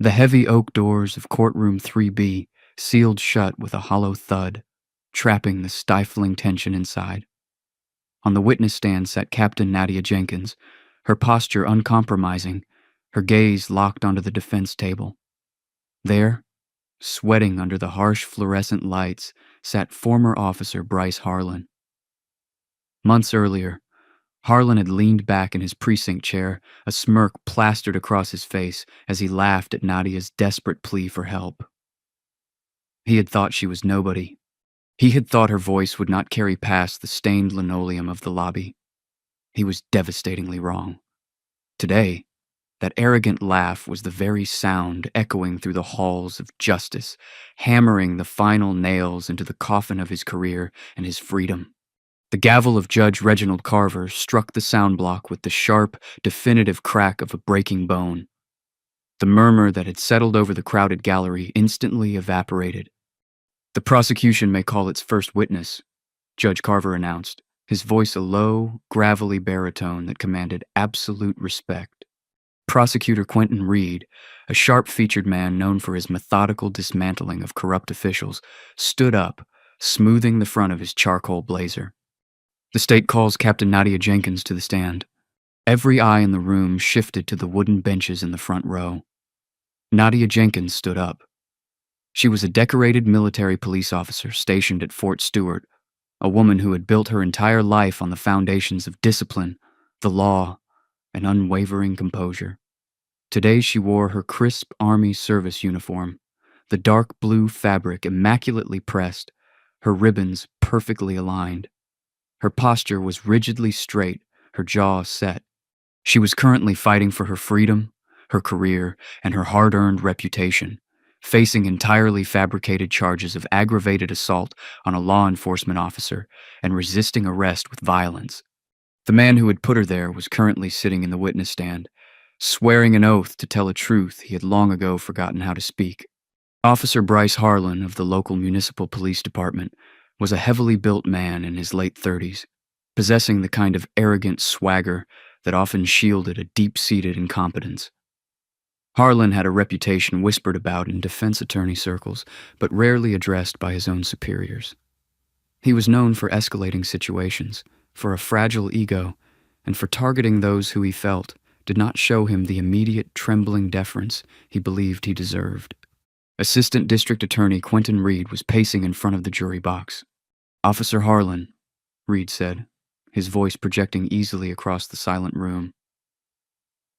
The heavy oak doors of Courtroom 3B sealed shut with a hollow thud, trapping the stifling tension inside. On the witness stand sat Captain Nadia Jenkins, her posture uncompromising, her gaze locked onto the defense table. There, sweating under the harsh fluorescent lights, sat former officer Bryce Harlan. Months earlier, Harlan had leaned back in his precinct chair, a smirk plastered across his face as he laughed at Nadia's desperate plea for help. He had thought she was nobody. He had thought her voice would not carry past the stained linoleum of the lobby. He was devastatingly wrong. Today, that arrogant laugh was the very sound echoing through the halls of justice, hammering the final nails into the coffin of his career and his freedom. The gavel of Judge Reginald Carver struck the sound block with the sharp, definitive crack of a breaking bone. The murmur that had settled over the crowded gallery instantly evaporated. "The prosecution may call its first witness," Judge Carver announced, his voice a low, gravelly baritone that commanded absolute respect. Prosecutor Quentin Reed, a sharp-featured man known for his methodical dismantling of corrupt officials, stood up, smoothing the front of his charcoal blazer. "The state calls Captain Nadia Jenkins to the stand." Every eye in the room shifted to the wooden benches in the front row. Nadia Jenkins stood up. She was a decorated military police officer stationed at Fort Stewart, a woman who had built her entire life on the foundations of discipline, the law, and unwavering composure. Today she wore her crisp Army service uniform, the dark blue fabric immaculately pressed, her ribbons perfectly aligned. Her posture was rigidly straight, her jaw set. She was currently fighting for her freedom, her career, and her hard-earned reputation, facing entirely fabricated charges of aggravated assault on a law enforcement officer and resisting arrest with violence. The man who had put her there was currently sitting in the witness stand, swearing an oath to tell a truth he had long ago forgotten how to speak. Officer Bryce Harlan of the local municipal police department was a heavily built man in his late 30s, possessing the kind of arrogant swagger that often shielded a deep-seated incompetence. Harlan had a reputation whispered about in defense attorney circles, but rarely addressed by his own superiors. He was known for escalating situations, for a fragile ego, and for targeting those who he felt did not show him the immediate trembling deference he believed he deserved. Assistant District Attorney Quentin Reed was pacing in front of the jury box. "Officer Harlan," Reed said, his voice projecting easily across the silent room.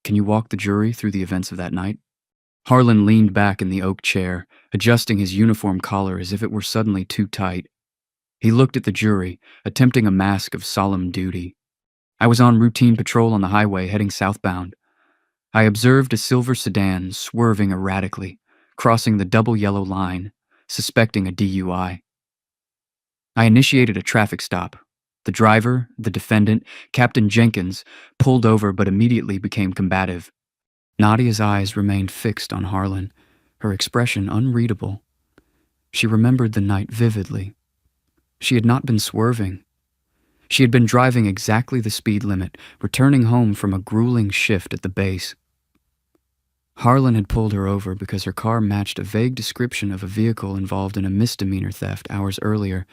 "Can you walk the jury through the events of that night?" Harlan leaned back in the oak chair, adjusting his uniform collar as if it were suddenly too tight. He looked at the jury, attempting a mask of solemn duty. "I was on routine patrol on the highway heading southbound. I observed a silver sedan swerving erratically, crossing the double yellow line, suspecting a DUI. I initiated a traffic stop. The driver, the defendant, Captain Jenkins, pulled over but immediately became combative." Nadia's eyes remained fixed on Harlan, her expression unreadable. She remembered the night vividly. She had not been swerving. She had been driving exactly the speed limit, returning home from a grueling shift at the base. Harlan had pulled her over because her car matched a vague description of a vehicle involved in a misdemeanor theft hours earlier,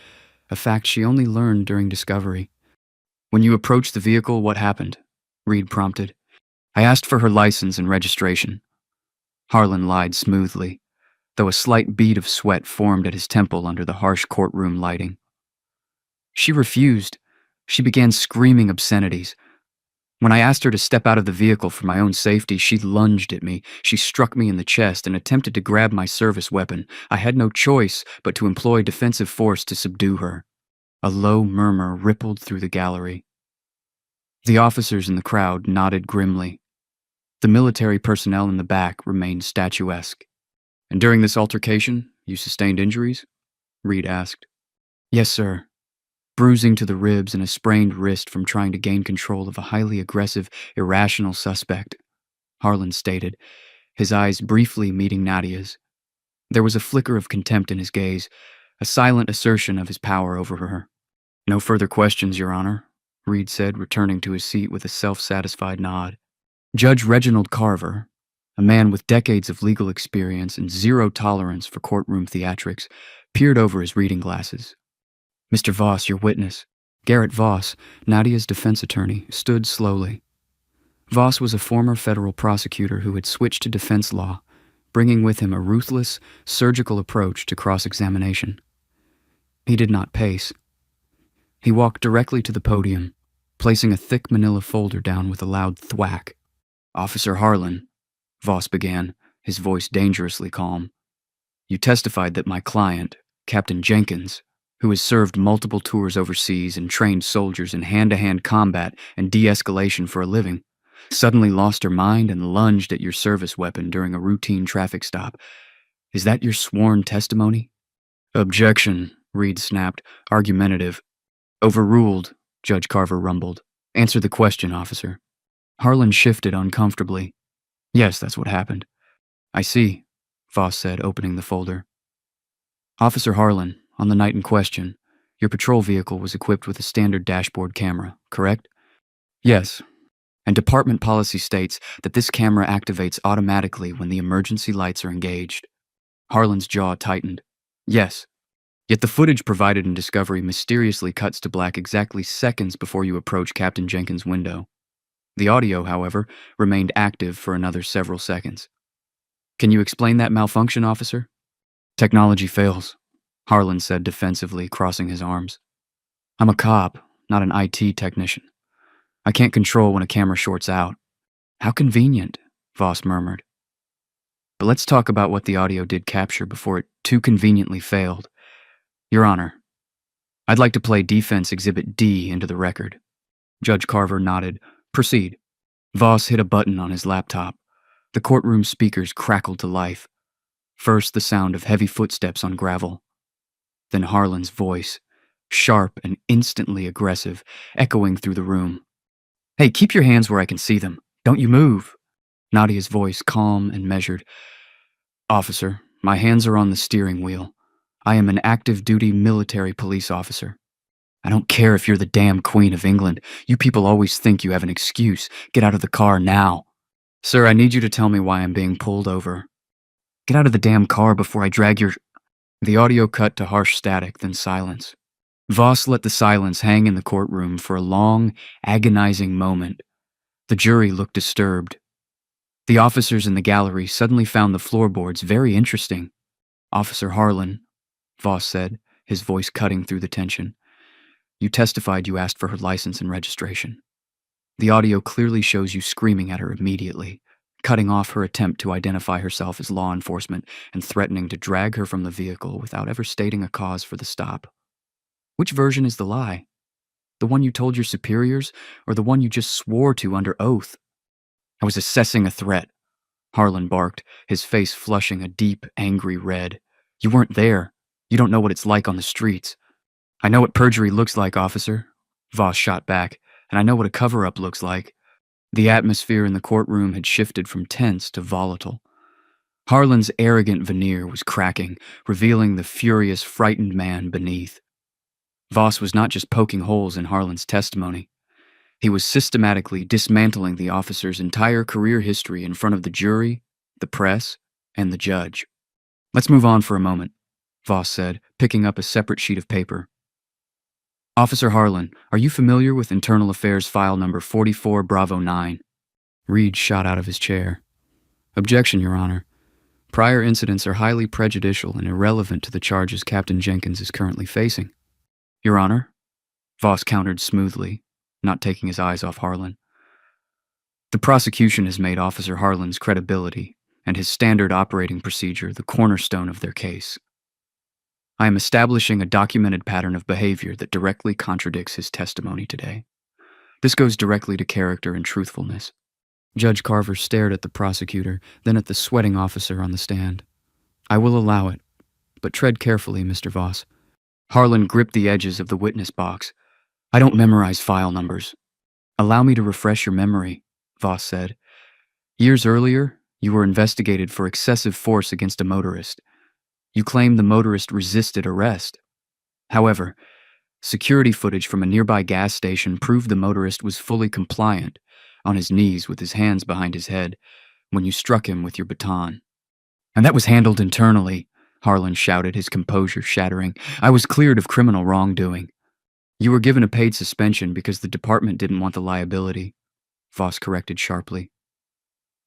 a fact she only learned during discovery. "When you approached the vehicle, what happened?" Reed prompted. "I asked for her license and registration." Harlan lied smoothly, though a slight bead of sweat formed at his temple under the harsh courtroom lighting. "She refused. She began screaming obscenities. When I asked her to step out of the vehicle for my own safety, she lunged at me. She struck me in the chest and attempted to grab my service weapon. I had no choice but to employ defensive force to subdue her." A low murmur rippled through the gallery. The officers in the crowd nodded grimly. The military personnel in the back remained statuesque. "And during this altercation, you sustained injuries?" Reed asked. "Yes, sir. Bruising to the ribs and a sprained wrist from trying to gain control of a highly aggressive, irrational suspect," Harlan stated, his eyes briefly meeting Nadia's. There was a flicker of contempt in his gaze, a silent assertion of his power over her. "No further questions, Your Honor," Reed said, returning to his seat with a self-satisfied nod. Judge Reginald Carver, A man with decades of legal experience and zero tolerance for courtroom theatrics peered over his reading glasses. Mr. Voss, your witness. Garrett Voss, Nadia's defense attorney, stood slowly. Voss was a former federal prosecutor who had switched to defense law, bringing with him a ruthless, surgical approach to cross-examination. He did not pace. He walked directly to the podium, placing a thick manila folder down with a loud thwack. "Officer Harlan," Voss began, his voice dangerously calm. "You testified that my client, Captain Jenkins, who has served multiple tours overseas and trained soldiers in hand-to-hand combat and de-escalation for a living, suddenly lost her mind and lunged at your service weapon during a routine traffic stop. Is that your sworn testimony?" "Objection," Reed snapped, argumentative. "Overruled," Judge Carver rumbled. "Answer the question, officer." Harlan shifted uncomfortably. "Yes, that's what happened." "I see," Voss said, opening the folder. "Officer Harlan, on the night in question, your patrol vehicle was equipped with a standard dashboard camera, correct?" "Yes. And department policy states that this camera activates automatically when the emergency lights are engaged." Harlan's jaw tightened. "Yes. Yet the footage provided in Discovery mysteriously cuts to black exactly seconds before you approach Captain Jenkins' window. The audio, however, remained active for another several seconds. Can you explain that malfunction, officer?" "Technology fails," Harlan said defensively, crossing his arms. "I'm a cop, not an IT technician. I can't control when a camera shorts out." "How convenient," Voss murmured. "But let's talk about what the audio did capture before it too conveniently failed. Your Honor, I'd like to play Defense Exhibit D into the record." Judge Carver nodded. "Proceed." Voss hit a button on his laptop. The courtroom speakers crackled to life. First, the sound of heavy footsteps on gravel. Then Harlan's voice, sharp and instantly aggressive, echoing through the room. "Hey, keep your hands where I can see them. Don't you move." Nadia's voice, calm and measured. "Officer, my hands are on the steering wheel. I am an active-duty military police officer. I don't care if you're the damn Queen of England. You people always think you have an excuse. Get out of the car now." "Sir, I need you to tell me why I'm being pulled over." "Get out of the damn car before I drag your—" The audio cut to harsh static, then silence. Voss let the silence hang in the courtroom for a long, agonizing moment. The jury looked disturbed. The officers in the gallery suddenly found the floorboards very interesting. "Officer Harlan," Voss said, his voice cutting through the tension, "you testified you asked for her license and registration. The audio clearly shows you screaming at her immediately, cutting off her attempt to identify herself as law enforcement and threatening to drag her from the vehicle without ever stating a cause for the stop. Which version is the lie? The one you told your superiors, or the one you just swore to under oath?" "I was assessing a threat," Harlan barked, his face flushing a deep, angry red. "You weren't there. You don't know what it's like on the streets." "I know what perjury looks like, officer," Voss shot back, "and I know what a cover-up looks like." The atmosphere in the courtroom had shifted from tense to volatile. Harlan's arrogant veneer was cracking, revealing the furious, frightened man beneath. Voss was not just poking holes in Harlan's testimony. He was systematically dismantling the officer's entire career history in front of the jury, the press, and the judge. "Let's move on for a moment," Voss said, picking up a separate sheet of paper. "Officer Harlan, are you familiar with Internal Affairs File Number 44 Bravo 9? Reed shot out of his chair. "Objection, Your Honor. Prior incidents are highly prejudicial and irrelevant to the charges Captain Jenkins is currently facing." "Your Honor," Voss countered smoothly, not taking his eyes off Harlan. "The prosecution has made Officer Harlan's credibility and his standard operating procedure the cornerstone of their case. I am establishing a documented pattern of behavior that directly contradicts his testimony today. This goes directly to character and truthfulness." Judge Carver stared at the prosecutor, then at the sweating officer on the stand. "I will allow it, but tread carefully, Mr. Voss." Harlan gripped the edges of the witness box. "I don't memorize file numbers." "Allow me to refresh your memory," Voss said. "Years earlier, you were investigated for excessive force against a motorist. You claim the motorist resisted arrest. However, security footage from a nearby gas station proved the motorist was fully compliant, on his knees with his hands behind his head, when you struck him with your baton. And that was handled internally, Harlan shouted, his composure shattering. I was cleared of criminal wrongdoing. You were given a paid suspension because the department didn't want the liability, Voss corrected sharply.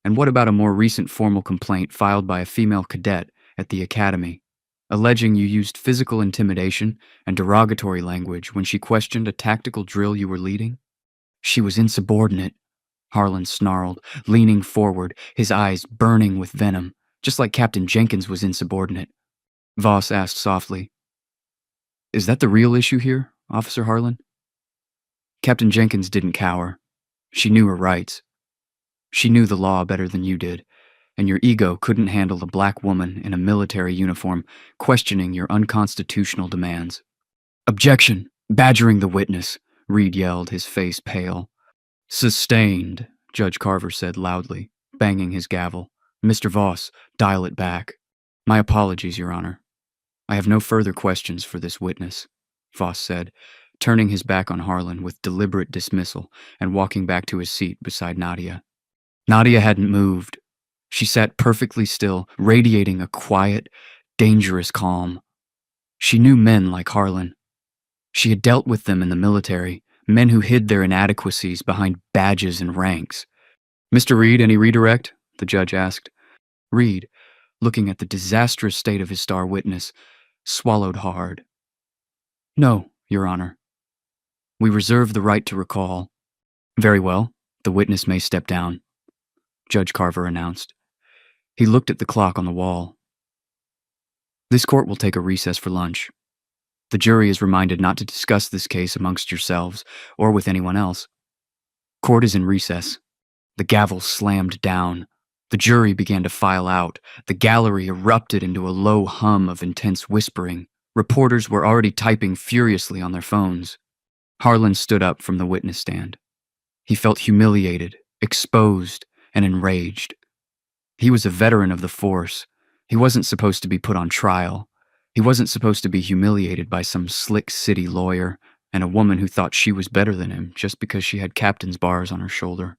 And what about a more recent formal complaint filed by a female cadet at the academy, alleging you used physical intimidation and derogatory language when she questioned a tactical drill you were leading? She was insubordinate, Harlan snarled, leaning forward, his eyes burning with venom, just like Captain Jenkins was insubordinate. Voss asked softly, Is that the real issue here, Officer Harlan? Captain Jenkins didn't cower. She knew her rights. She knew the law better than you did, and your ego couldn't handle a black woman in a military uniform questioning your unconstitutional demands. Objection! Badgering the witness, Reed yelled, his face pale. Sustained, Judge Carver said loudly, banging his gavel. Mr. Voss, dial it back. My apologies, Your Honor. I have no further questions for this witness, Voss said, turning his back on Harlan with deliberate dismissal and walking back to his seat beside Nadia. Nadia hadn't moved. She sat perfectly still, radiating a quiet, dangerous calm. She knew men like Harlan. She had dealt with them in the military, men who hid their inadequacies behind badges and ranks. Mr. Reed, any redirect? The judge asked. Reed, looking at the disastrous state of his star witness, swallowed hard. No, Your Honor. We reserve the right to recall. Very well, the witness may step down, Judge Carver announced. He looked at the clock on the wall. This court will take a recess for lunch. The jury is reminded not to discuss this case amongst yourselves or with anyone else. Court is in recess. The gavel slammed down. The jury began to file out. The gallery erupted into a low hum of intense whispering. Reporters were already typing furiously on their phones. Harlan stood up from the witness stand. He felt humiliated, exposed, and enraged. He was a veteran of the force. He wasn't supposed to be put on trial. He wasn't supposed to be humiliated by some slick city lawyer and a woman who thought she was better than him just because she had captain's bars on her shoulder.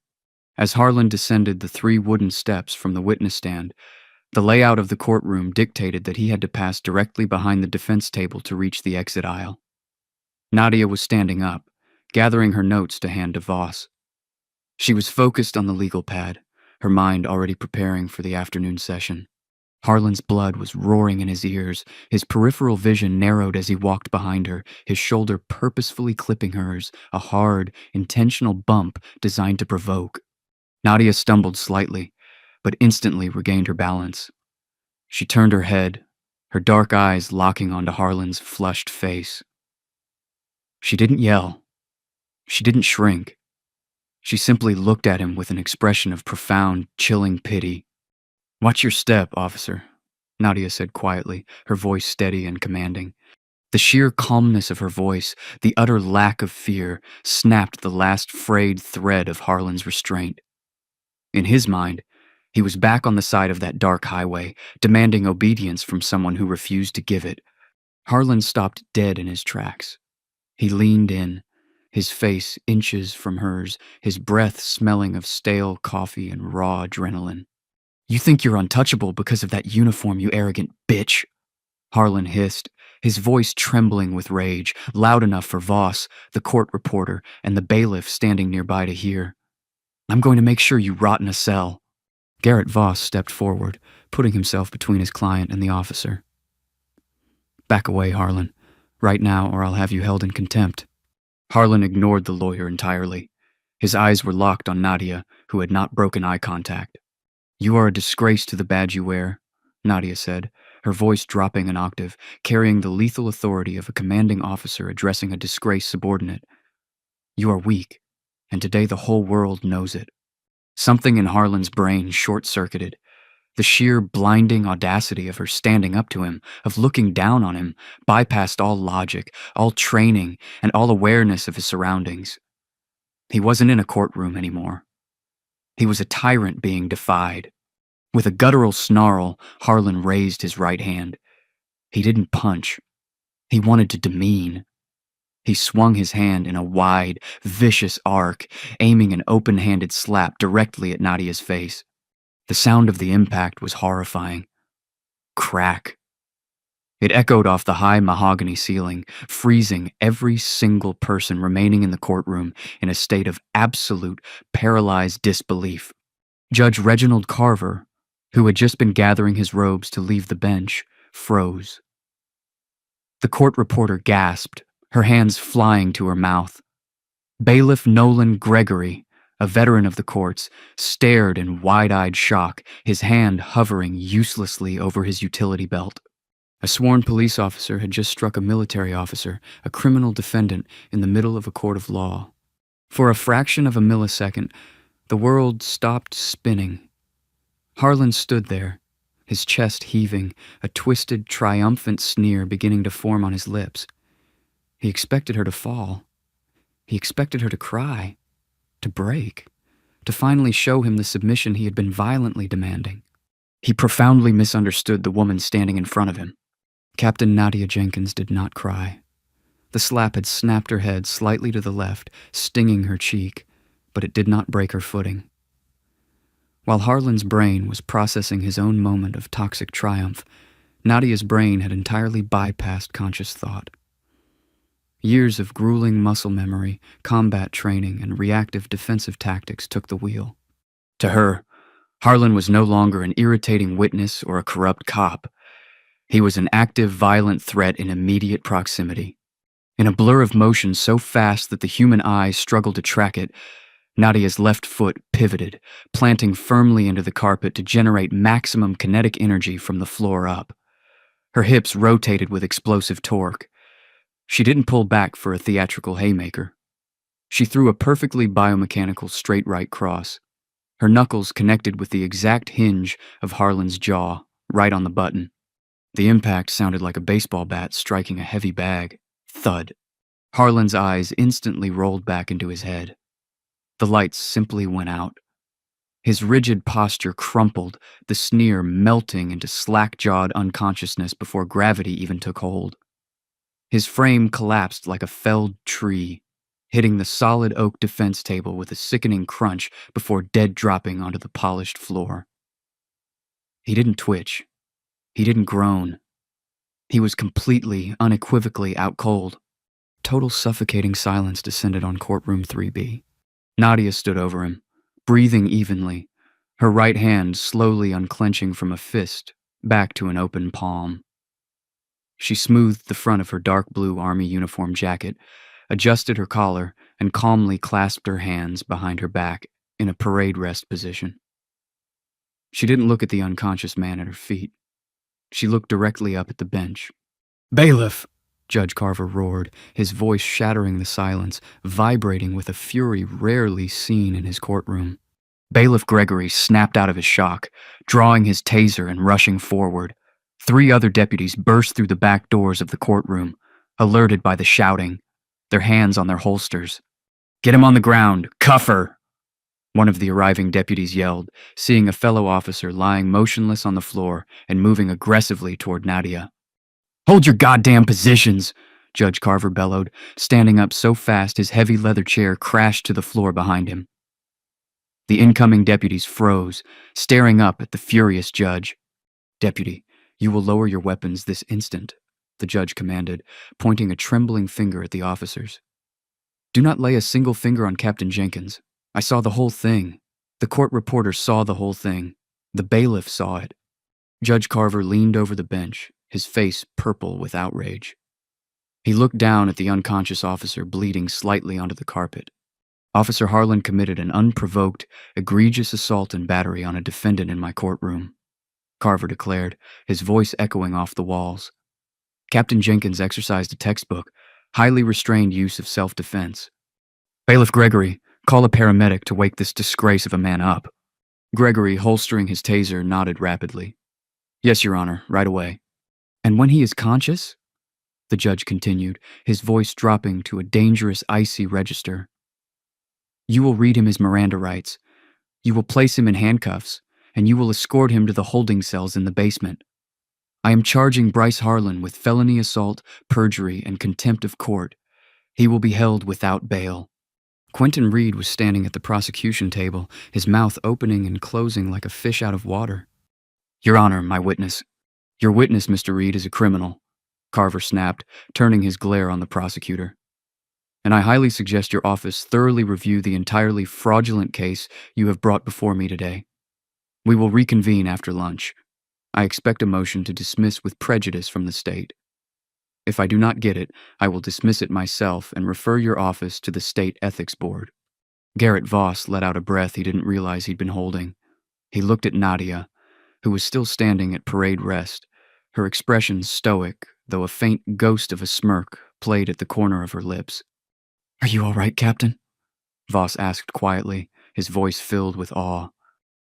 As Harlan descended the 3 wooden steps from the witness stand, the layout of the courtroom dictated that he had to pass directly behind the defense table to reach the exit aisle. Nadia was standing up, gathering her notes to hand to Voss. She was focused on the legal pad, her mind already preparing for the afternoon session. Harlan's blood was roaring in his ears, his peripheral vision narrowed as he walked behind her, his shoulder purposefully clipping hers, a hard, intentional bump designed to provoke. Nadia stumbled slightly, but instantly regained her balance. She turned her head, her dark eyes locking onto Harlan's flushed face. She didn't yell. She didn't shrink. She simply looked at him with an expression of profound, chilling pity. Watch your step, officer, Nadia said quietly, her voice steady and commanding. The sheer calmness of her voice, the utter lack of fear, snapped the last frayed thread of Harlan's restraint. In his mind, he was back on the side of that dark highway, demanding obedience from someone who refused to give it. Harlan stopped dead in his tracks. He leaned in, his face inches from hers, his breath smelling of stale coffee and raw adrenaline. You think you're untouchable because of that uniform, you arrogant bitch, Harlan hissed, his voice trembling with rage, loud enough for Voss, the court reporter, and the bailiff standing nearby to hear. I'm going to make sure you rot in a cell. Garrett Voss stepped forward, putting himself between his client and the officer. Back away, Harlan, right now, or I'll have you held in contempt. Harlan ignored the lawyer entirely. His eyes were locked on Nadia, who had not broken eye contact. You are a disgrace to the badge you wear, Nadia said, her voice dropping an octave, carrying the lethal authority of a commanding officer addressing a disgraced subordinate. You are weak, and today the whole world knows it. Something in Harlan's brain short-circuited. The sheer blinding audacity of her standing up to him, of looking down on him, bypassed all logic, all training, and all awareness of his surroundings. He wasn't in a courtroom anymore. He was a tyrant being defied. With a guttural snarl, Harlan raised his right hand. He didn't punch. He wanted to demean. He swung his hand in a wide, vicious arc, aiming an open-handed slap directly at Nadia's face. The sound of the impact was horrifying. Crack. It echoed off the high mahogany ceiling, freezing every single person remaining in the courtroom in a state of absolute, paralyzed disbelief. Judge Reginald Carver, who had just been gathering his robes to leave the bench, froze. The court reporter gasped, her hands flying to her mouth. Bailiff Nolan Gregory, a veteran of the courts, stared in wide-eyed shock, his hand hovering uselessly over his utility belt. A sworn police officer had just struck a military officer, a criminal defendant, in the middle of a court of law. For a fraction of a millisecond, the world stopped spinning. Harlan stood there, his chest heaving, a twisted, triumphant sneer beginning to form on his lips. He expected her to fall. He expected her to cry, to break, to finally show him the submission he had been violently demanding. He profoundly misunderstood the woman standing in front of him. Captain Nadia Jenkins did not cry. The slap had snapped her head slightly to the left, stinging her cheek, but it did not break her footing. While Harlan's brain was processing his own moment of toxic triumph, Nadia's brain had entirely bypassed conscious thought. Years of grueling muscle memory, combat training, and reactive defensive tactics took the wheel. To her, Harlan was no longer an irritating witness or a corrupt cop. He was an active, violent threat in immediate proximity. In a blur of motion so fast that the human eye struggled to track it, Nadia's left foot pivoted, planting firmly into the carpet to generate maximum kinetic energy from the floor up. Her hips rotated with explosive torque. She didn't pull back for a theatrical haymaker. She threw a perfectly biomechanical straight right cross. Her knuckles connected with the exact hinge of Harlan's jaw, right on the button. The impact sounded like a baseball bat striking a heavy bag. Thud. Harlan's eyes instantly rolled back into his head. The lights simply went out. His rigid posture crumpled, the sneer melting into slack-jawed unconsciousness before gravity even took hold. His frame collapsed like a felled tree, hitting the solid oak defense table with a sickening crunch before dead dropping onto the polished floor. He didn't twitch. He didn't groan. He was completely, unequivocally out cold. Total suffocating silence descended on Courtroom 3B. Nadia stood over him, breathing evenly, her right hand slowly unclenching from a fist back to an open palm. She smoothed the front of her dark blue army uniform jacket, adjusted her collar, and calmly clasped her hands behind her back in a parade rest position. She didn't look at the unconscious man at her feet. She looked directly up at the bench. "Bailiff!" Judge Carver roared, his voice shattering the silence, vibrating with a fury rarely seen in his courtroom. Bailiff Gregory snapped out of his shock, drawing his taser and rushing forward. 3 other deputies burst through the back doors of the courtroom, alerted by the shouting, their hands on their holsters. "Get him on the ground! Cuff her!" One of the arriving deputies yelled, seeing a fellow officer lying motionless on the floor and moving aggressively toward Nadia. "Hold your goddamn positions!" Judge Carver bellowed, standing up so fast his heavy leather chair crashed to the floor behind him. The incoming deputies froze, staring up at the furious judge. "Deputy, you will lower your weapons this instant," the judge commanded, pointing a trembling finger at the officers. "Do not lay a single finger on Captain Jenkins. I saw the whole thing. The court reporter saw the whole thing. The bailiff saw it." Judge Carver leaned over the bench, his face purple with outrage. He looked down at the unconscious officer bleeding slightly onto the carpet. "Officer Harlan committed an unprovoked, egregious assault and battery on a defendant in my courtroom," Carver declared, his voice echoing off the walls. "Captain Jenkins exercised a textbook, highly restrained use of self-defense. Bailiff Gregory, call a paramedic to wake this disgrace of a man up." Gregory, holstering his taser, nodded rapidly. "Yes, Your Honor, right away." "And when he is conscious," the judge continued, his voice dropping to a dangerous, icy register, "you will read him his Miranda rights. You will place him in handcuffs, and you will escort him to the holding cells in the basement. I am charging Bryce Harlan with felony assault, perjury, and contempt of court. He will be held without bail." Quentin Reed was standing at the prosecution table, his mouth opening and closing like a fish out of water. "Your Honor, my witness. Your witness, Mr. Reed, is a criminal," Carver snapped, turning his glare on the prosecutor. "And I highly suggest your office thoroughly review the entirely fraudulent case you have brought before me today. We will reconvene after lunch. I expect a motion to dismiss with prejudice from the state. If I do not get it, I will dismiss it myself and refer your office to the State Ethics Board." Garrett Voss let out a breath he didn't realize he'd been holding. He looked at Nadia, who was still standing at parade rest, her expression stoic, though a faint ghost of a smirk played at the corner of her lips. "Are you all right, Captain?" Voss asked quietly, his voice filled with awe.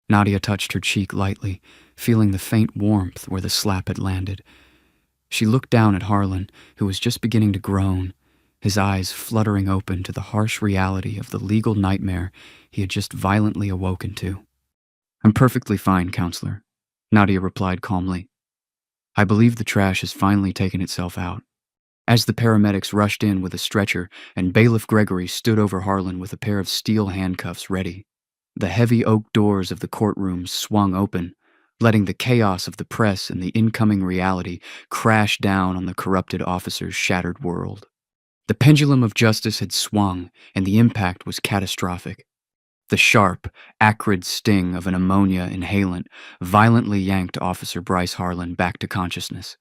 Nadia touched her cheek lightly, feeling the faint warmth where the slap had landed. She looked down at Harlan, who was just beginning to groan, his eyes fluttering open to the harsh reality of the legal nightmare he had just violently awoken to. "I'm perfectly fine, Counselor," Nadia replied calmly. "I believe the trash has finally taken itself out." As the paramedics rushed in with a stretcher and Bailiff Gregory stood over Harlan with a pair of steel handcuffs ready, the heavy oak doors of the courtroom swung open, letting the chaos of the press and the incoming reality crash down on the corrupted officer's shattered world. The pendulum of justice had swung, and the impact was catastrophic. The sharp, acrid sting of an ammonia inhalant violently yanked Officer Bryce Harlan back to consciousness.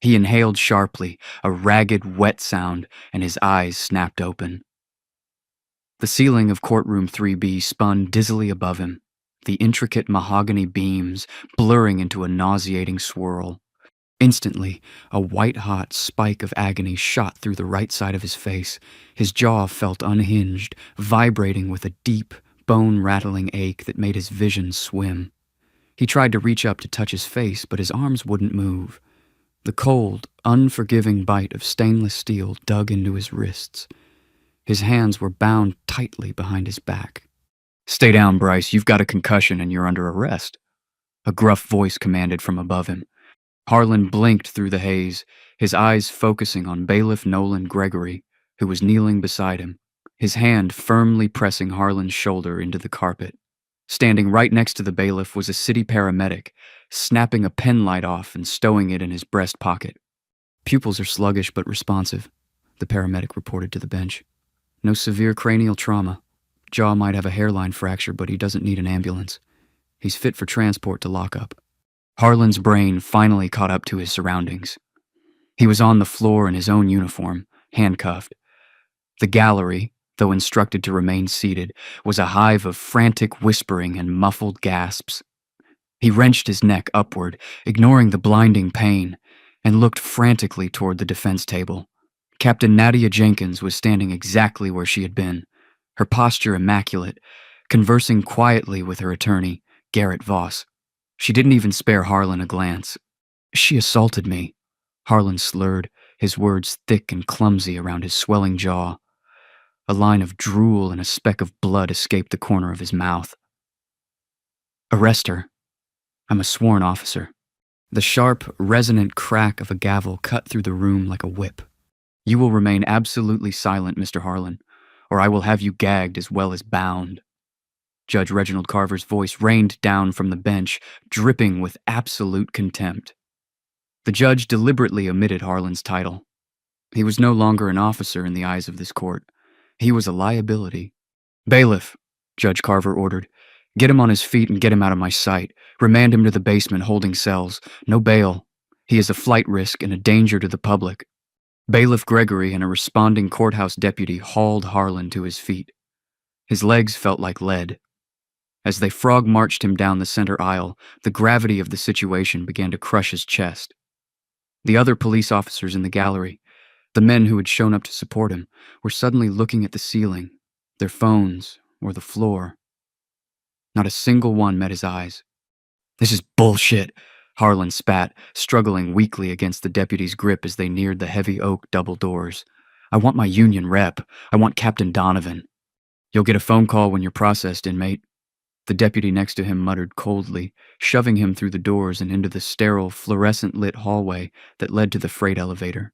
He inhaled sharply, a ragged, wet sound, and his eyes snapped open. The ceiling of Courtroom 3B spun dizzily above him, the intricate mahogany beams blurring into a nauseating swirl. Instantly, a white-hot spike of agony shot through the right side of his face. His jaw felt unhinged, vibrating with a deep, bone-rattling ache that made his vision swim. He tried to reach up to touch his face, but his arms wouldn't move. The cold, unforgiving bite of stainless steel dug into his wrists. His hands were bound tightly behind his back. "Stay down, Bryce. You've got a concussion and you're under arrest," a gruff voice commanded from above him. Harlan blinked through the haze, his eyes focusing on Bailiff Nolan Gregory, who was kneeling beside him, his hand firmly pressing Harlan's shoulder into the carpet. Standing right next to the bailiff was a city paramedic, snapping a pen light off and stowing it in his breast pocket. "Pupils are sluggish but responsive," the paramedic reported to the bench. "No severe cranial trauma. Jaw might have a hairline fracture, but he doesn't need an ambulance. He's fit for transport to lockup." Harlan's brain finally caught up to his surroundings. He was on the floor in his own uniform, handcuffed. The gallery, though instructed to remain seated, was a hive of frantic whispering and muffled gasps. He wrenched his neck upward, ignoring the blinding pain, and looked frantically toward the defense table. Captain Nadia Jenkins was standing exactly where she had been, her posture immaculate, conversing quietly with her attorney, Garrett Voss. She didn't even spare Harlan a glance. "She assaulted me," Harlan slurred, his words thick and clumsy around his swelling jaw. A line of drool and a speck of blood escaped the corner of his mouth. "Arrest her. I'm a sworn officer." The sharp, resonant crack of a gavel cut through the room like a whip. "You will remain absolutely silent, Mr. Harlan, or I will have you gagged as well as bound." Judge Reginald Carver's voice rained down from the bench, dripping with absolute contempt. The judge deliberately omitted Harlan's title. He was no longer an officer in the eyes of this court. He was a liability. "Bailiff," Judge Carver ordered, "get him on his feet and get him out of my sight. Remand him to the basement holding cells. No bail. He is a flight risk and a danger to the public." Bailiff Gregory and a responding courthouse deputy hauled Harlan to his feet. His legs felt like lead. As they frog-marched him down the center aisle, the gravity of the situation began to crush his chest. The other police officers in the gallery, the men who had shown up to support him, were suddenly looking at the ceiling, their phones, or the floor. Not a single one met his eyes. "This is bullshit," Harlan spat, struggling weakly against the deputy's grip as they neared the heavy oak double doors. "I want my union rep. I want Captain Donovan." "You'll get a phone call when you're processed, inmate," the deputy next to him muttered coldly, shoving him through the doors and into the sterile, fluorescent-lit hallway that led to the freight elevator.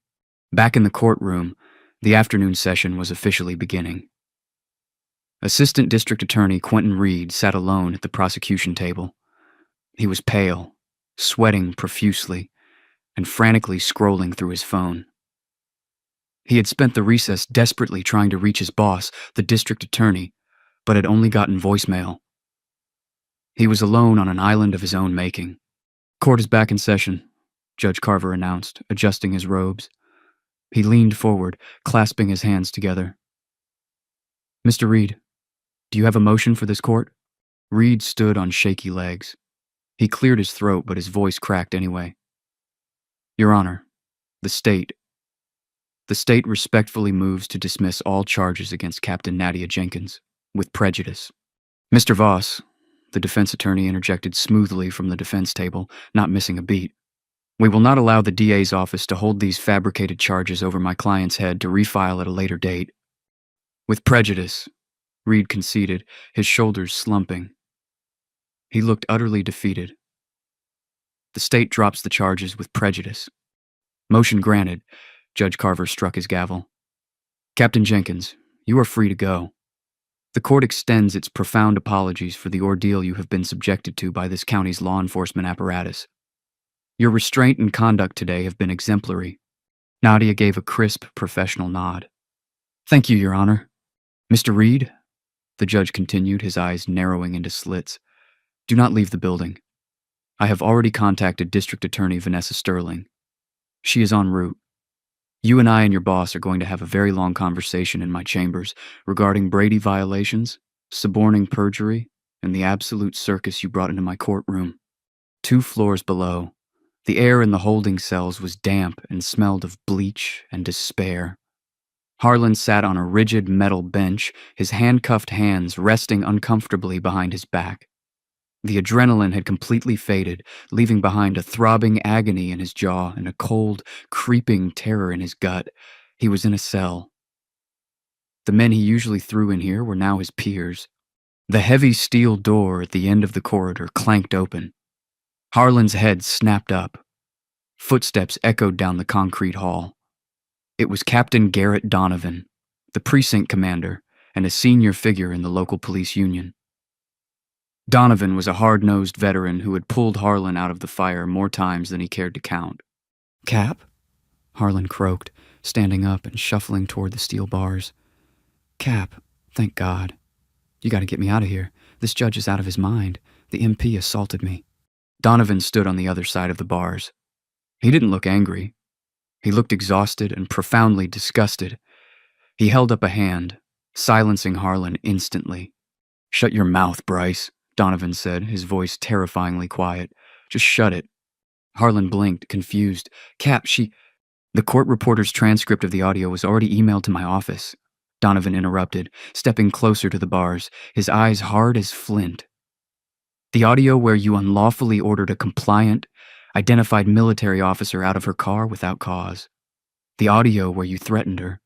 Back in the courtroom, the afternoon session was officially beginning. Assistant District Attorney Quentin Reed sat alone at the prosecution table. He was pale, sweating profusely, and frantically scrolling through his phone. He had spent the recess desperately trying to reach his boss, the district attorney, but had only gotten voicemail. He was alone on an island of his own making. "Court is back in session," Judge Carver announced, adjusting his robes. He leaned forward, clasping his hands together. "Mr. Reed, do you have a motion for this court?" Reed stood on shaky legs. He cleared his throat, but his voice cracked anyway. "Your Honor, the state respectfully moves to dismiss all charges against Captain Nadia Jenkins, with prejudice." "Mr. Voss," the defense attorney interjected smoothly from the defense table, not missing a beat, "we will not allow the DA's office to hold these fabricated charges over my client's head to refile at a later date." "With prejudice," Reed conceded, his shoulders slumping. He looked utterly defeated. "The state drops the charges with prejudice." "Motion granted," Judge Carver struck his gavel. "Captain Jenkins, you are free to go. The court extends its profound apologies for the ordeal you have been subjected to by this county's law enforcement apparatus. Your restraint and conduct today have been exemplary." Nadia gave a crisp, professional nod. "Thank you, Your Honor." "Mr. Reed," the judge continued, his eyes narrowing into slits, "do not leave the building. I have already contacted District Attorney Vanessa Sterling. She is en route. You and I and your boss are going to have a very long conversation in my chambers regarding Brady violations, suborning perjury, and the absolute circus you brought into my courtroom." 2 floors below, the air in the holding cells was damp and smelled of bleach and despair. Harlan sat on a rigid metal bench, his handcuffed hands resting uncomfortably behind his back. The adrenaline had completely faded, leaving behind a throbbing agony in his jaw and a cold, creeping terror in his gut. He was in a cell. The men he usually threw in here were now his peers. The heavy steel door at the end of the corridor clanked open. Harlan's head snapped up. Footsteps echoed down the concrete hall. It was Captain Garrett Donovan, the precinct commander and a senior figure in the local police union. Donovan was a hard-nosed veteran who had pulled Harlan out of the fire more times than he cared to count. "Cap?" Harlan croaked, standing up and shuffling toward the steel bars. "Cap, thank God. You gotta get me out of here. This judge is out of his mind. The MP assaulted me." Donovan stood on the other side of the bars. He didn't look angry. He looked exhausted and profoundly disgusted. He held up a hand, silencing Harlan instantly. "Shut your mouth, Bryce," Donovan said, his voice terrifyingly quiet. "Just shut it." Harlan blinked, confused. "Cap, The court reporter's transcript of the audio was already emailed to my office," Donovan interrupted, stepping closer to the bars, his eyes hard as flint. "The audio where you unlawfully ordered a compliant, identified military officer out of her car without cause. The audio where you threatened her.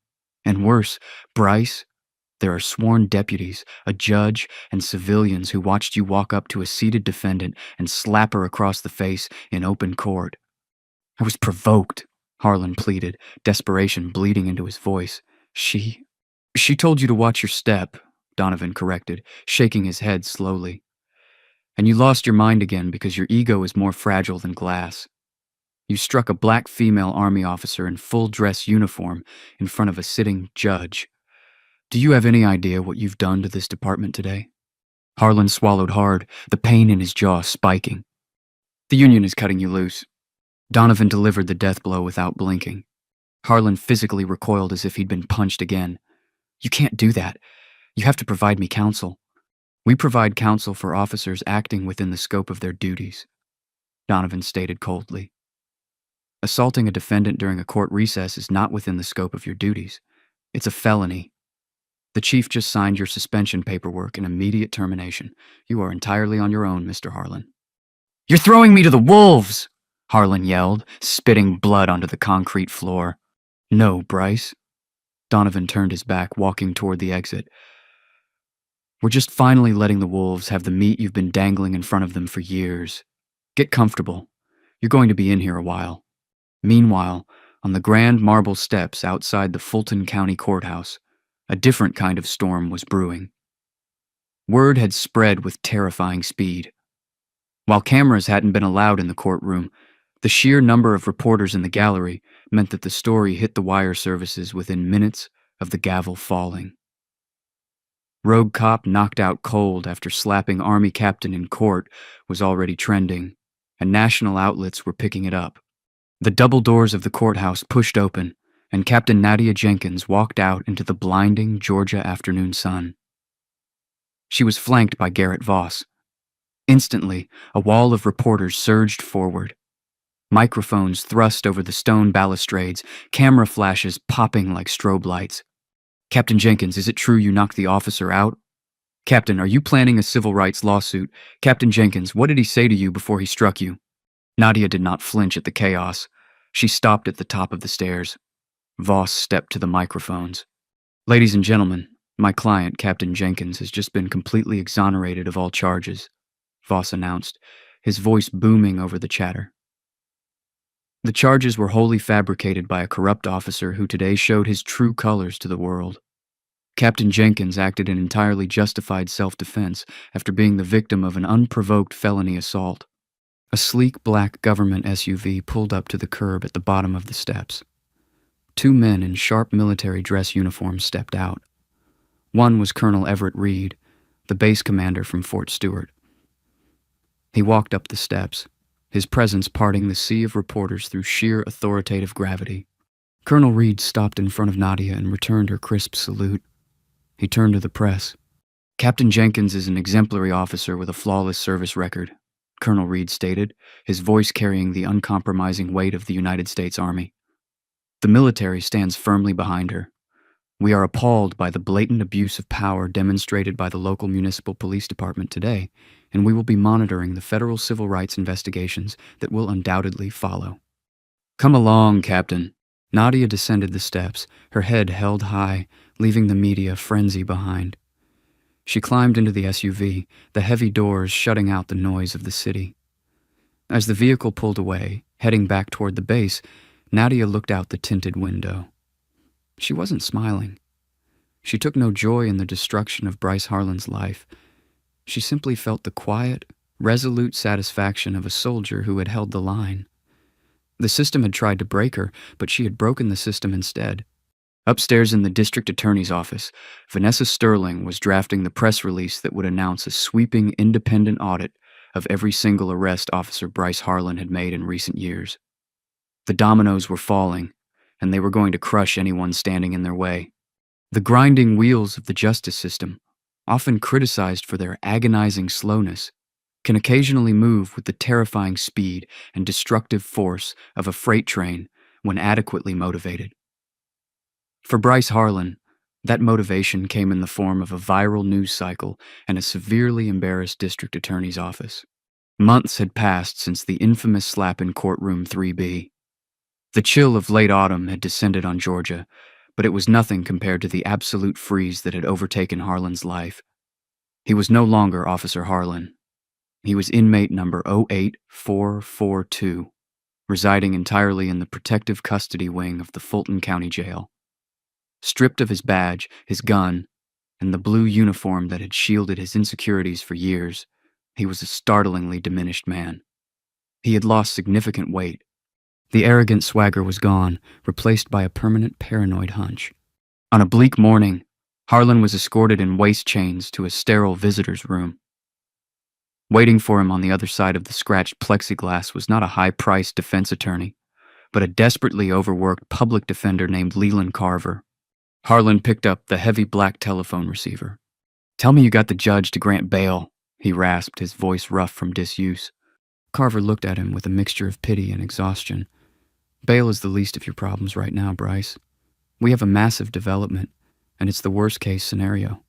And worse, Bryce, there are sworn deputies, a judge, and civilians who watched you walk up to a seated defendant and slap her across the face in open court." "I was provoked," Harlan pleaded, desperation bleeding into his voice. She told you to watch your step," Donovan corrected, shaking his head slowly. "And you lost your mind again because your ego is more fragile than glass. You struck a black female army officer in full dress uniform in front of a sitting judge. Do you have any idea what you've done to this department today?" Harlan swallowed hard, the pain in his jaw spiking. "The union is cutting you loose." Donovan delivered the death blow without blinking. Harlan physically recoiled as if he'd been punched again. "You can't do that. You have to provide me counsel." "We provide counsel for officers acting within the scope of their duties," Donovan stated coldly. "Assaulting a defendant during a court recess is not within the scope of your duties. It's a felony. The chief just signed your suspension paperwork and immediate termination. You are entirely on your own, Mr. Harlan." "You're throwing me to the wolves!" Harlan yelled, spitting blood onto the concrete floor. "No, Bryce." Donovan turned his back, walking toward the exit. "We're just finally letting the wolves have the meat you've been dangling in front of them for years. Get comfortable. You're going to be in here a while." Meanwhile, on the grand marble steps outside the Fulton County Courthouse, a different kind of storm was brewing. Word had spread with terrifying speed. While cameras hadn't been allowed in the courtroom, the sheer number of reporters in the gallery meant that the story hit the wire services within minutes of the gavel falling. Rogue cop knocked out cold after slapping Army captain in court was already trending, and national outlets were picking it up. The double doors of the courthouse pushed open, and Captain Nadia Jenkins walked out into the blinding Georgia afternoon sun. She was flanked by Garrett Voss. Instantly, a wall of reporters surged forward. Microphones thrust over the stone balustrades, camera flashes popping like strobe lights. Captain Jenkins, is it true you knocked the officer out? Captain, are you planning a civil rights lawsuit? Captain Jenkins, what did he say to you before he struck you? Nadia did not flinch at the chaos. She stopped at the top of the stairs. Voss stepped to the microphones. Ladies and gentlemen, my client, Captain Jenkins, has just been completely exonerated of all charges, Voss announced, his voice booming over the chatter. The charges were wholly fabricated by a corrupt officer who today showed his true colors to the world. Captain Jenkins acted in entirely justified self-defense after being the victim of an unprovoked felony assault. A sleek black government SUV pulled up to the curb at the bottom of the steps. Two men in sharp military dress uniforms stepped out. One was Colonel Everett Reed, the base commander from Fort Stewart. He walked up the steps, his presence parting the sea of reporters through sheer authoritative gravity. Colonel Reed stopped in front of Nadia and returned her crisp salute. He turned to the press. Captain Jenkins is an exemplary officer with a flawless service record, Colonel Reed stated, his voice carrying the uncompromising weight of the United States Army. The military stands firmly behind her. We are appalled by the blatant abuse of power demonstrated by the local municipal police department today, and we will be monitoring the federal civil rights investigations that will undoubtedly follow. Come along, Captain. Nadia descended the steps, her head held high, leaving the media frenzy behind. She climbed into the SUV, the heavy doors shutting out the noise of the city. As the vehicle pulled away, heading back toward the base, Nadia looked out the tinted window. She wasn't smiling. She took no joy in the destruction of Bryce Harlan's life. She simply felt the quiet, resolute satisfaction of a soldier who had held the line. The system had tried to break her, but she had broken the system instead. Upstairs in the district attorney's office, Vanessa Sterling was drafting the press release that would announce a sweeping independent audit of every single arrest Officer Bryce Harlan had made in recent years. The dominoes were falling, and they were going to crush anyone standing in their way. The grinding wheels of the justice system, often criticized for their agonizing slowness, can occasionally move with the terrifying speed and destructive force of a freight train when adequately motivated. For Bryce Harlan, that motivation came in the form of a viral news cycle and a severely embarrassed district attorney's office. Months had passed since the infamous slap in Courtroom 3B. The chill of late autumn had descended on Georgia, but it was nothing compared to the absolute freeze that had overtaken Harlan's life. He was no longer Officer Harlan. He was inmate number 08442, residing entirely in the protective custody wing of the Fulton County Jail. Stripped of his badge, his gun, and the blue uniform that had shielded his insecurities for years, he was a startlingly diminished man. He had lost significant weight. The arrogant swagger was gone, replaced by a permanent paranoid hunch. On a bleak morning, Harlan was escorted in waist chains to a sterile visitor's room. Waiting for him on the other side of the scratched plexiglass was not a high-priced defense attorney, but a desperately overworked public defender named Leland Carver. Harlan picked up the heavy black telephone receiver. "Tell me you got the judge to grant bail," he rasped, his voice rough from disuse. Carver looked at him with a mixture of pity and exhaustion. "Bail is the least of your problems right now, Bryce. We have a massive development, and it's the worst-case scenario."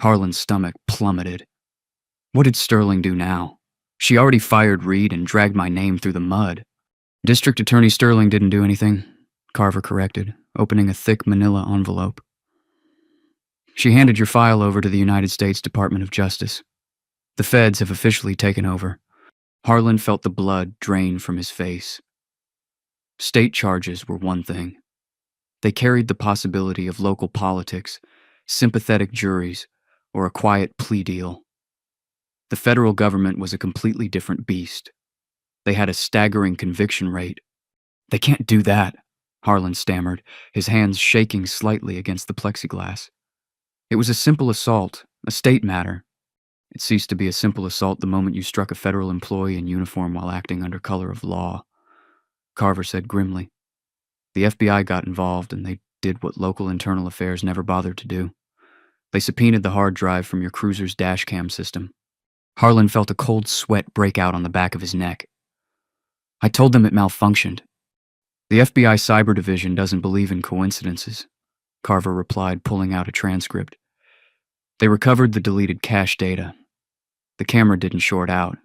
Harlan's stomach plummeted. What did Sterling do now? She already fired Reed and dragged my name through the mud. District Attorney Sterling didn't do anything, Carver corrected, opening a thick manila envelope. "She handed your file over to the United States Department of Justice. The feds have officially taken over." Harlan felt the blood drain from his face. State charges were one thing. They carried the possibility of local politics, sympathetic juries, or a quiet plea deal. The federal government was a completely different beast. They had a staggering conviction rate. "They can't do that," Harlan stammered, his hands shaking slightly against the plexiglass. "It was a simple assault, a state matter." "It ceased to be a simple assault the moment you struck a federal employee in uniform while acting under color of law," Carver said grimly. "The FBI got involved, and they did what local internal affairs never bothered to do. They subpoenaed the hard drive from your cruiser's dashcam system." Harlan felt a cold sweat break out on the back of his neck. "I told them it malfunctioned." "The FBI Cyber Division doesn't believe in coincidences," Carver replied, pulling out a transcript. "They recovered the deleted cache data. The camera didn't short out.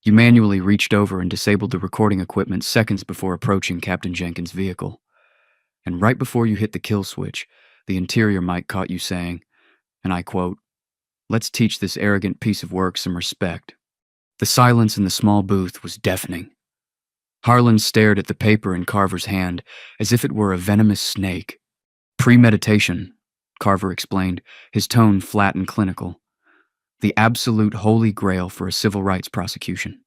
You manually reached over and disabled the recording equipment seconds before approaching Captain Jenkins' vehicle. And right before you hit the kill switch, the interior mic caught you saying, and I quote, 'Let's teach this arrogant piece of work some respect.'" The silence in the small booth was deafening. Harlan stared at the paper in Carver's hand as if it were a venomous snake. "Premeditation," Carver explained, his tone flat and clinical. "The absolute holy grail for a civil rights prosecution.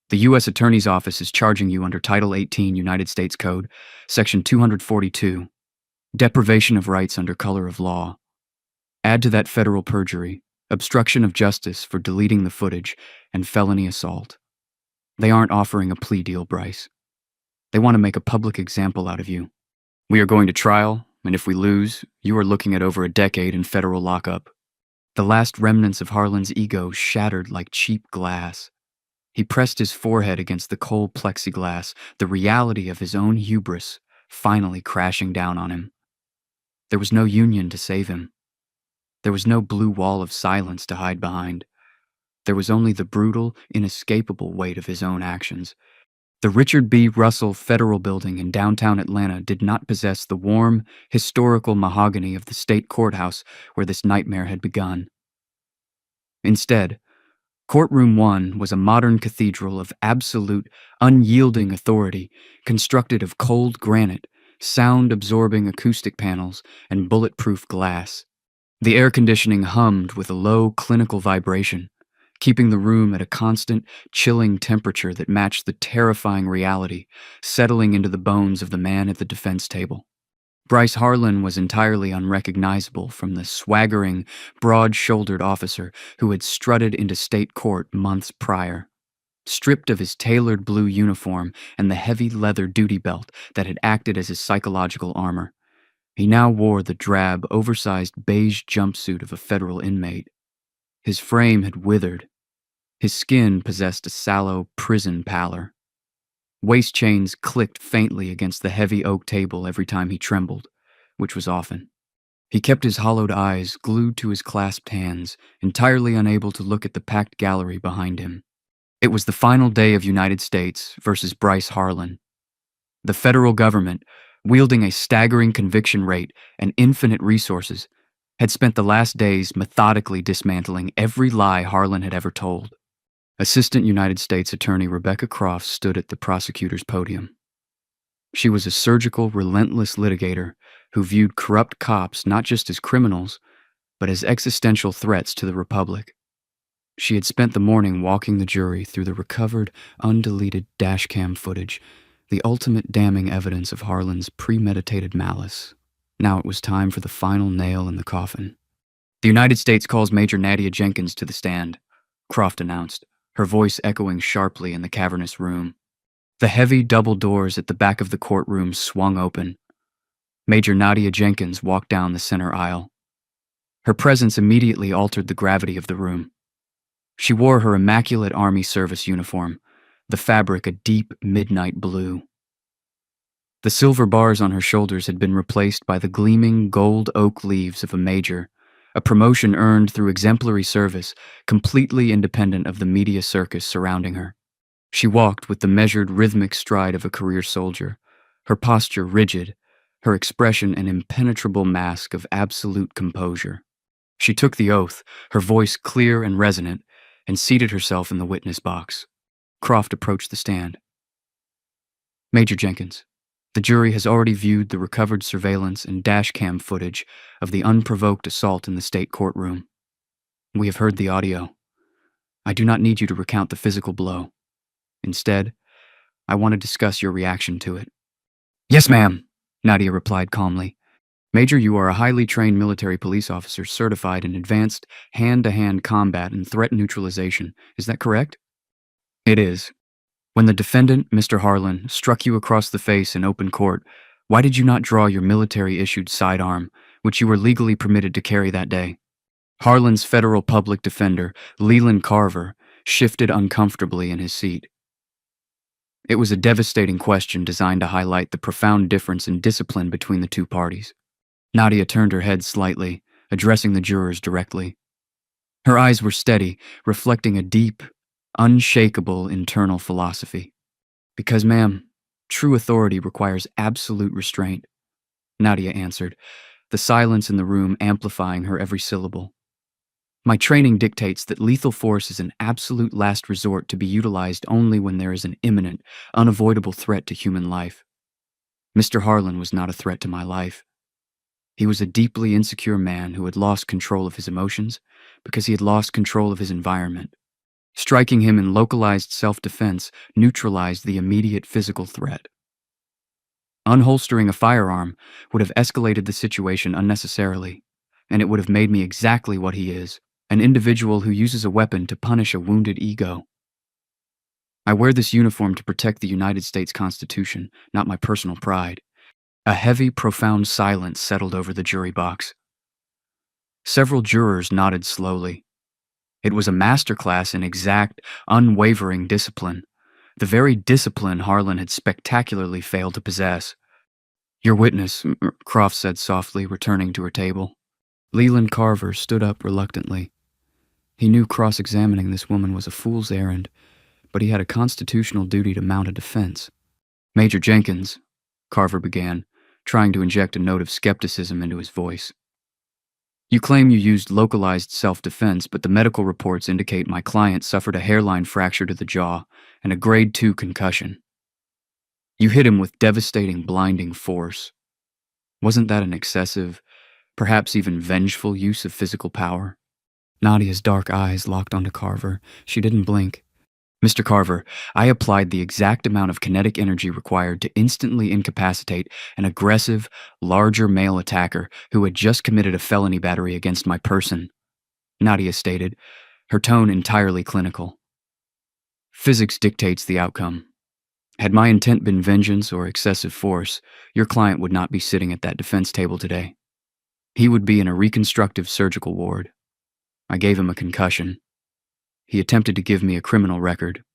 The U.S. Attorney's Office is charging you under Title 18 United States Code, Section 242, deprivation of rights under color of law. Add to that federal perjury, obstruction of justice for deleting the footage, and felony assault. They aren't offering a plea deal, Bryce. They want to make a public example out of you. We are going to trial, and if we lose, you are looking at over a decade in federal lockup." The last remnants of Harlan's ego shattered like cheap glass. He pressed his forehead against the cold plexiglass, the reality of his own hubris finally crashing down on him. There was no union to save him. There was no blue wall of silence to hide behind. There was only the brutal, inescapable weight of his own actions. The Richard B. Russell Federal Building in downtown Atlanta did not possess the warm, historical mahogany of the state courthouse where this nightmare had begun. Instead, Courtroom 1 was a modern cathedral of absolute, unyielding authority, constructed of cold granite, sound-absorbing acoustic panels, and bulletproof glass. The air conditioning hummed with a low, clinical vibration, keeping the room at a constant, chilling temperature that matched the terrifying reality settling into the bones of the man at the defense table. Bryce Harlan was entirely unrecognizable from the swaggering, broad-shouldered officer who had strutted into state court months prior. Stripped of his tailored blue uniform and the heavy leather duty belt that had acted as his psychological armor, he now wore the drab, oversized beige jumpsuit of a federal inmate. His frame had withered. His skin possessed a sallow prison pallor. Waist chains clicked faintly against the heavy oak table every time he trembled, which was often. He kept his hollowed eyes glued to his clasped hands, entirely unable to look at the packed gallery behind him. It was the final day of United States versus Bryce Harlan. The federal government, wielding a staggering conviction rate and infinite resources, had spent the last days methodically dismantling every lie Harlan had ever told. Assistant United States Attorney Rebecca Croft stood at the prosecutor's podium. She was a surgical, relentless litigator who viewed corrupt cops not just as criminals, but as existential threats to the Republic. She had spent the morning walking the jury through the recovered, undeleted dashcam footage, the ultimate damning evidence of Harlan's premeditated malice. Now it was time for the final nail in the coffin. "The United States calls Major Nadia Jenkins to the stand," Croft announced, her voice echoing sharply in the cavernous room. The heavy double doors at the back of the courtroom swung open. Major Nadia Jenkins walked down the center aisle. Her presence immediately altered the gravity of the room. She wore her immaculate Army service uniform, the fabric a deep midnight blue. The silver bars on her shoulders had been replaced by the gleaming gold oak leaves of a major, a promotion earned through exemplary service, completely independent of the media circus surrounding her. She walked with the measured, rhythmic stride of a career soldier, her posture rigid, her expression an impenetrable mask of absolute composure. She took the oath, her voice clear and resonant, and seated herself in the witness box. Croft approached the stand. "Major Jenkins, the jury has already viewed the recovered surveillance and dashcam footage of the unprovoked assault in the state courtroom. We have heard the audio. I do not need you to recount the physical blow. Instead, I want to discuss your reaction to it. Yes, ma'am, Nadia replied calmly. Major, you are a highly trained military police officer certified in advanced hand-to-hand combat and threat neutralization. Is that correct? It is. When the defendant, Mr. Harlan, struck you across the face in open court, why did you not draw your military-issued sidearm, which you were legally permitted to carry that day? Harlan's federal public defender, Leland Carver, shifted uncomfortably in his seat. It was a devastating question designed to highlight the profound difference in discipline between the two parties. Nadia turned her head slightly, addressing the jurors directly. Her eyes were steady, reflecting a deep, unshakable internal philosophy. Because, ma'am, true authority requires absolute restraint, Nadia answered, the silence in the room amplifying her every syllable. My training dictates that lethal force is an absolute last resort to be utilized only when there is an imminent, unavoidable threat to human life. Mr. Harlan was not a threat to my life. He was a deeply insecure man who had lost control of his emotions because he had lost control of his environment. Striking him in localized self-defense neutralized the immediate physical threat. Unholstering a firearm would have escalated the situation unnecessarily, and it would have made me exactly what he is, an individual who uses a weapon to punish a wounded ego. I wear this uniform to protect the United States Constitution, not my personal pride. A heavy, profound silence settled over the jury box. Several jurors nodded slowly. It was a masterclass in exact, unwavering discipline, the very discipline Harlan had spectacularly failed to possess. Your witness, Croft said softly, returning to her table. Leland Carver stood up reluctantly. He knew cross-examining this woman was a fool's errand, but he had a constitutional duty to mount a defense. Major Jenkins, Carver began, trying to inject a note of skepticism into his voice. You claim you used localized self-defense, but the medical reports indicate my client suffered a hairline fracture to the jaw and a grade 2 concussion. You hit him with devastating, blinding force. Wasn't that an excessive, perhaps even vengeful use of physical power? Nadia's dark eyes locked onto Carver. She didn't blink. Mr. Carver, I applied the exact amount of kinetic energy required to instantly incapacitate an aggressive, larger male attacker who had just committed a felony battery against my person, Nadia stated, her tone entirely clinical. Physics dictates the outcome. Had my intent been vengeance or excessive force, your client would not be sitting at that defense table today. He would be in a reconstructive surgical ward. I gave him a concussion. He attempted to give me a criminal record.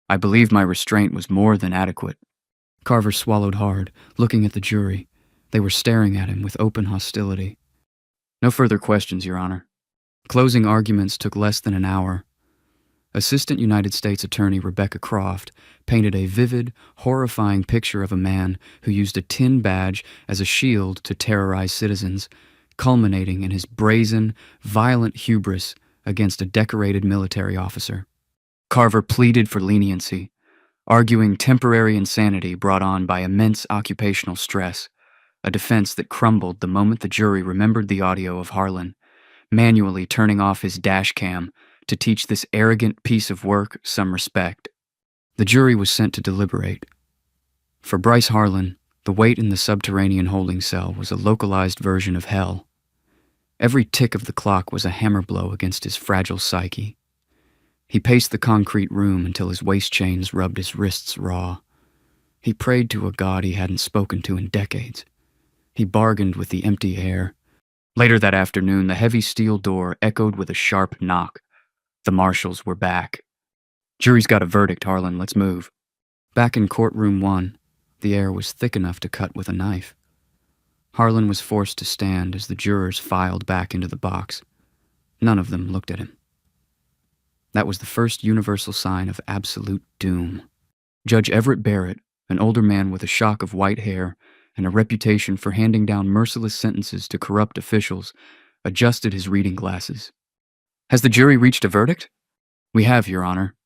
I believe my restraint was more than adequate. Carver swallowed hard, looking at the jury. They were staring at him with open hostility. No further questions, Your Honor. Closing arguments took less than an hour. Assistant United States Attorney Rebecca Croft painted a vivid, horrifying picture of a man who used a tin badge as a shield to terrorize citizens, culminating in his brazen, violent hubris against a decorated military officer. Carver pleaded for leniency, arguing temporary insanity brought on by immense occupational stress, a defense that crumbled the moment the jury remembered the audio of Harlan, manually turning off his dash cam to teach this arrogant piece of work some respect. The jury was sent to deliberate. For Bryce Harlan, the wait in the subterranean holding cell was a localized version of hell. Every tick of the clock was a hammer blow against his fragile psyche. He paced the concrete room until his waist chains rubbed his wrists raw. He prayed to a God he hadn't spoken to in decades. He bargained with the empty air. Later that afternoon, the heavy steel door echoed with a sharp knock. The marshals were back. Jury's got a verdict, Harlan. Let's move. Back in courtroom 1, the air was thick enough to cut with a knife. Harlan was forced to stand as the jurors filed back into the box. None of them looked at him. That was the first universal sign of absolute doom. Judge Everett Barrett, an older man with a shock of white hair and a reputation for handing down merciless sentences to corrupt officials, adjusted his reading glasses. Has the jury reached a verdict? We have, Your Honor.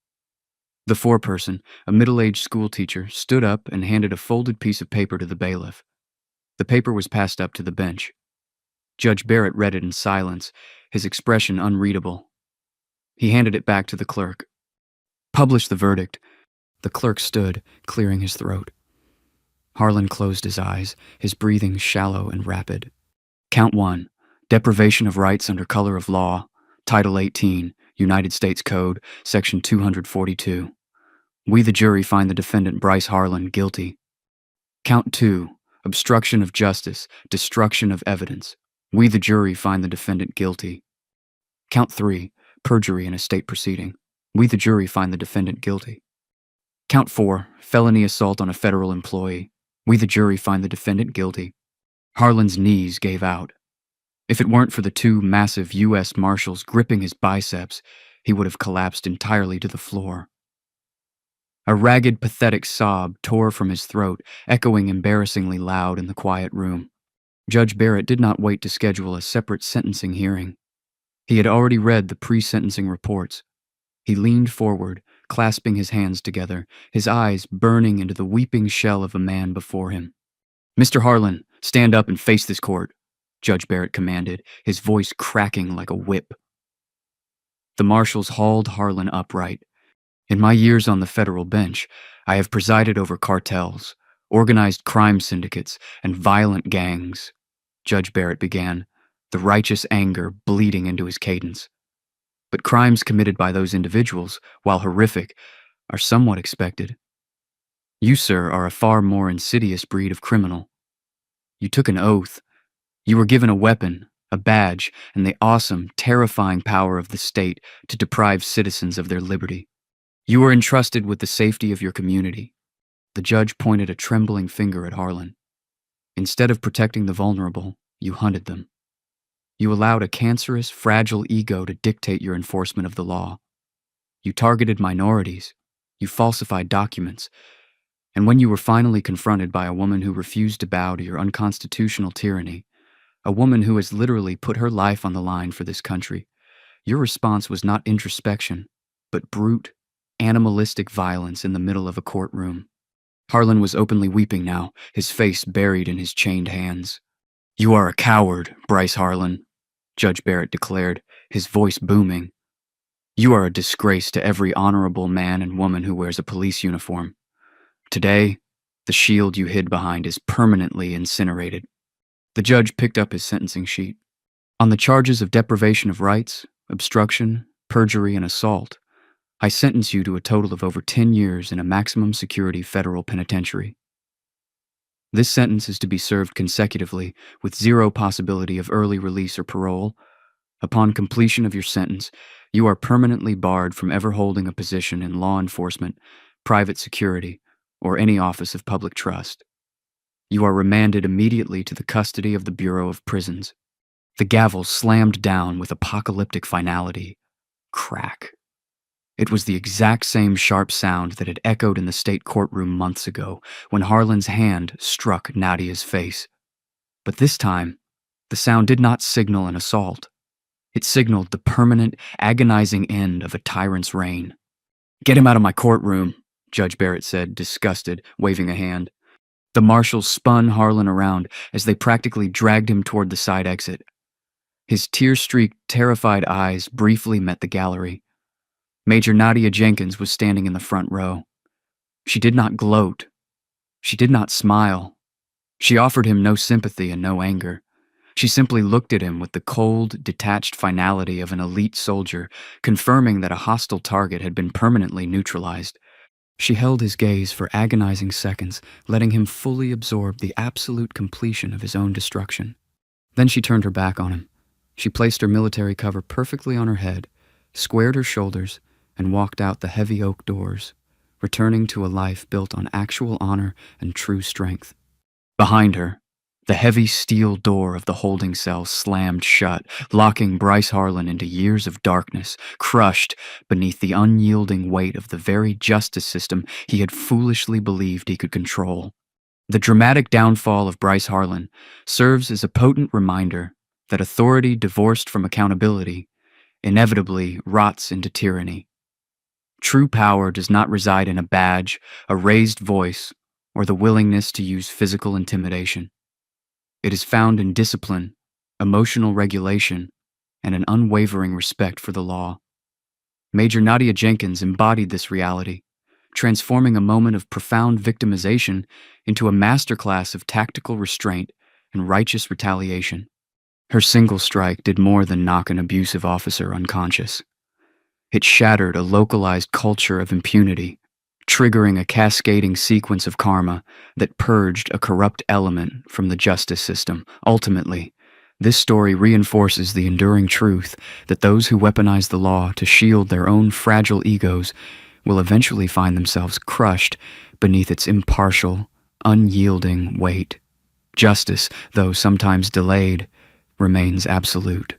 The foreperson, a middle-aged schoolteacher, stood up and handed a folded piece of paper to the bailiff. The paper was passed up to the bench. Judge Barrett read it in silence, his expression unreadable, He handed it back to the clerk. "Publish the verdict." The clerk stood, clearing his throat. Harlan closed his eyes, his breathing shallow and rapid. Count 1. Deprivation of rights under color of law. Title 18, United States Code, Section 242. We, the jury, find the defendant Bryce Harlan guilty. Count 2. Obstruction of justice, destruction of evidence. We, the jury, find the defendant guilty. Count 3. Perjury in a state proceeding. We, the jury, find the defendant guilty. Count 4. Felony assault on a federal employee. We, the jury, find the defendant guilty. Harlan's knees gave out. If it weren't for the 2 massive U.S. Marshals gripping his biceps, he would have collapsed entirely to the floor. A ragged, pathetic sob tore from his throat, echoing embarrassingly loud in the quiet room. Judge Barrett did not wait to schedule a separate sentencing hearing. He had already read the pre-sentencing reports. He leaned forward, clasping his hands together, his eyes burning into the weeping shell of a man before him. "Mr. Harlan, stand up and face this court," Judge Barrett commanded, his voice cracking like a whip. The marshals hauled Harlan upright. "In my years on the federal bench, I have presided over cartels, organized crime syndicates, and violent gangs," Judge Barrett began, the righteous anger bleeding into his cadence. "But crimes committed by those individuals, while horrific, are somewhat expected. You, sir, are a far more insidious breed of criminal. You took an oath. You were given a weapon, a badge, and the awesome, terrifying power of the state to deprive citizens of their liberty. You were entrusted with the safety of your community." The judge pointed a trembling finger at Harlan. "Instead of protecting the vulnerable, you hunted them. You allowed a cancerous, fragile ego to dictate your enforcement of the law. You targeted minorities. You falsified documents. And when you were finally confronted by a woman who refused to bow to your unconstitutional tyranny, a woman who has literally put her life on the line for this country, your response was not introspection, but brute, animalistic violence in the middle of a courtroom." Harlan was openly weeping now, his face buried in his chained hands. "You are a coward, Bryce Harlan," Judge Barrett declared, his voice booming. "You are a disgrace to every honorable man and woman who wears a police uniform. Today, the shield you hid behind is permanently incinerated." The judge picked up his sentencing sheet. "On the charges of deprivation of rights, obstruction, perjury, and assault, I sentence you to a total of over 10 years in a maximum security federal penitentiary. This sentence is to be served consecutively with zero possibility of early release or parole. Upon completion of your sentence, you are permanently barred from ever holding a position in law enforcement, private security, or any office of public trust. You are remanded immediately to the custody of the Bureau of Prisons." The gavel slammed down with apocalyptic finality. Crack. It was the exact same sharp sound that had echoed in the state courtroom months ago when Harlan's hand struck Nadia's face. But this time, the sound did not signal an assault. It signaled the permanent, agonizing end of a tyrant's reign. "Get him out of my courtroom," Judge Barrett said, disgusted, waving a hand. The marshals spun Harlan around as they practically dragged him toward the side exit. His tear-streaked, terrified eyes briefly met the gallery. Major Nadia Jenkins was standing in the front row. She did not gloat. She did not smile. She offered him no sympathy and no anger. She simply looked at him with the cold, detached finality of an elite soldier, confirming that a hostile target had been permanently neutralized. She held his gaze for agonizing seconds, letting him fully absorb the absolute completion of his own destruction. Then she turned her back on him. She placed her military cover perfectly on her head, squared her shoulders, and walked out the heavy oak doors, returning to a life built on actual honor and true strength. Behind her, the heavy steel door of the holding cell slammed shut, locking Bryce Harlan into years of darkness, crushed beneath the unyielding weight of the very justice system he had foolishly believed he could control. The dramatic downfall of Bryce Harlan serves as a potent reminder that authority divorced from accountability inevitably rots into tyranny. True power does not reside in a badge, a raised voice, or the willingness to use physical intimidation. It is found in discipline, emotional regulation, and an unwavering respect for the law. Major Nadia Jenkins embodied this reality, transforming a moment of profound victimization into a masterclass of tactical restraint and righteous retaliation. Her single strike did more than knock an abusive officer unconscious. It shattered a localized culture of impunity, triggering a cascading sequence of karma that purged a corrupt element from the justice system. Ultimately, this story reinforces the enduring truth that those who weaponize the law to shield their own fragile egos will eventually find themselves crushed beneath its impartial, unyielding weight. Justice, though sometimes delayed, remains absolute.